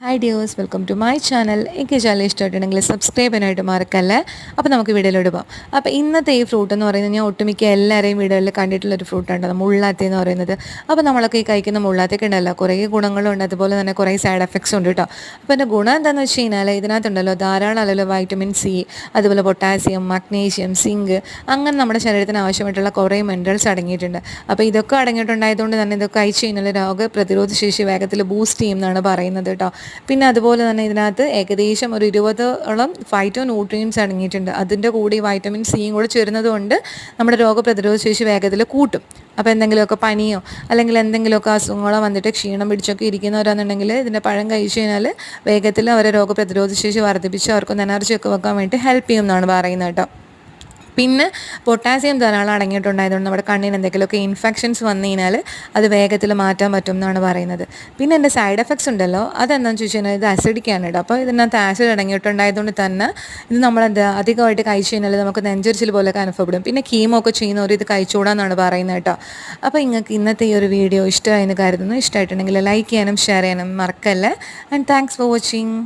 Hi dears, welcome to my channel. എനിക്ക് channel ഇഷ്ടമായിട്ടുണ്ടെങ്കിൽ subscribe ചെയ്യാനായിട്ട് മറക്കല്ലേ. അപ്പോൾ നമുക്ക് വീഡിയോയിലോട്ട് പോകാം. അപ്പോൾ ഇന്നത്തെ ഈ ഫ്രൂട്ട് എന്ന് പറയുന്നത് ഞാൻ ഒട്ടുമിക്ക എല്ലാവരെയും വീഡിയോയിൽ കണ്ടിട്ടുള്ളൊരു ഫ്രൂട്ടാണ് മുള്ളാത്തി എന്ന് പറയുന്നത്. അപ്പോൾ നമ്മളൊക്കെ ഈ കഴിക്കുന്ന മുള്ളാത്തൊക്കെ ഉണ്ടല്ലോ, കുറേ ഗുണങ്ങളുണ്ട്, അതുപോലെ തന്നെ കുറേ സൈഡ് എഫക്ട്സ് ഉണ്ട് കേട്ടോ. അപ്പോൾ എൻ്റെ ഗുണം എന്താണെന്ന് വെച്ച് കഴിഞ്ഞാൽ ഇതിനകത്തുണ്ടല്ലോ ധാരാളം അല്ലല്ലോ വൈറ്റമിൻ സി, അതുപോലെ പൊട്ടാസ്യം, മഗ്നീഷ്യം, സിങ്ക്, അങ്ങനെ നമ്മുടെ ശരീരത്തിന് ആവശ്യമായിട്ടുള്ള കുറേ മിനറൽസ് അടങ്ങിയിട്ടുണ്ട്. അപ്പോൾ ഇതൊക്കെ അടങ്ങിയിട്ടുണ്ടായതുകൊണ്ട് തന്നെ ഇതൊക്കെ കഴിച്ച് കഴിഞ്ഞാൽ രോഗപ്രതിരോധ ശേഷി വേഗത്തിൽ ബൂസ്റ്റ് ചെയ്യും എന്നാണ് പറയുന്നത് കേട്ടോ. പിന്നെ അതുപോലെ തന്നെ ഇതിനകത്ത് ഏകദേശം ഒരു 20ഓളം ഫൈറ്റോ ന്യൂട്രിയൻസ് അടങ്ങിയിട്ടുണ്ട്. അതിൻ്റെ കൂടെ ഈ വൈറ്റമിൻ സിയും കൂടെ ചേരുന്നത് കൊണ്ട് നമ്മുടെ രോഗപ്രതിരോധ ശേഷി വേഗത്തിൽ കൂട്ടും. അപ്പോൾ എന്തെങ്കിലുമൊക്കെ പനിയോ അല്ലെങ്കിൽ എന്തെങ്കിലുമൊക്കെ അസുഖങ്ങളോ വന്നിട്ട് ക്ഷീണം പിടിച്ചൊക്കെ ഇരിക്കുന്നവരാണെന്നുണ്ടെങ്കിൽ ഇതിൻ്റെ പഴം കഴിച്ച് കഴിഞ്ഞാൽ വേഗത്തിൽ അവരെ രോഗപ്രതിരോധ ശേഷി വർദ്ധിപ്പിച്ച് അവർക്കൊന്ന് എനർജിയൊക്കെ വെക്കാൻ വേണ്ടി ഹെൽപ്പ് ചെയ്യും എന്നാണ് പറയുന്നത് കേട്ടോ. പിന്നെ പൊട്ടാസ്യം ധാരാളം അടങ്ങിയിട്ടുണ്ടായതുകൊണ്ട് നമ്മുടെ കണ്ണിന് എന്തെങ്കിലുമൊക്കെ ഇൻഫെക്ഷൻസ് വന്നു കഴിഞ്ഞാൽ അത് വേഗത്തിൽ മാറ്റാൻ പറ്റും എന്നാണ് പറയുന്നത്. പിന്നെ എൻ്റെ സൈഡ് എഫക്ട്സ് ഉണ്ടല്ലോ, അതെന്താണെന്ന് ചോദിച്ചു കഴിഞ്ഞാൽ ഇത് അസിഡിക്കാണ് കേട്ടോ. അപ്പോൾ ഇതിനകത്ത് ആസിഡ് അടങ്ങിയിട്ടുണ്ടായതുകൊണ്ട് തന്നെ ഇത് നമ്മളെന്താ അധികമായിട്ട് കഴിച്ചു കഴിഞ്ഞാൽ നമുക്ക് നെഞ്ചരിച്ചിൽ പോലെയൊക്കെ അനുഭവപ്പെടും. പിന്നെ കീമോ ഒക്കെ ചെയ്യുന്നവർ ഇത് കഴിച്ചുകൂടാന്നാണ് പറയുന്നത് കേട്ടോ. അപ്പോൾ നിങ്ങൾക്ക് ഇന്നത്തെ ഈ ഒരു വീഡിയോ ഇഷ്ടമായെന്ന് കരുതുന്നു. ഇഷ്ടമായിട്ടുണ്ടെങ്കിൽ ലൈക്ക് ചെയ്യാനും ഷെയർ ചെയ്യാനും മറക്കല്ലേ. And thanks for watching.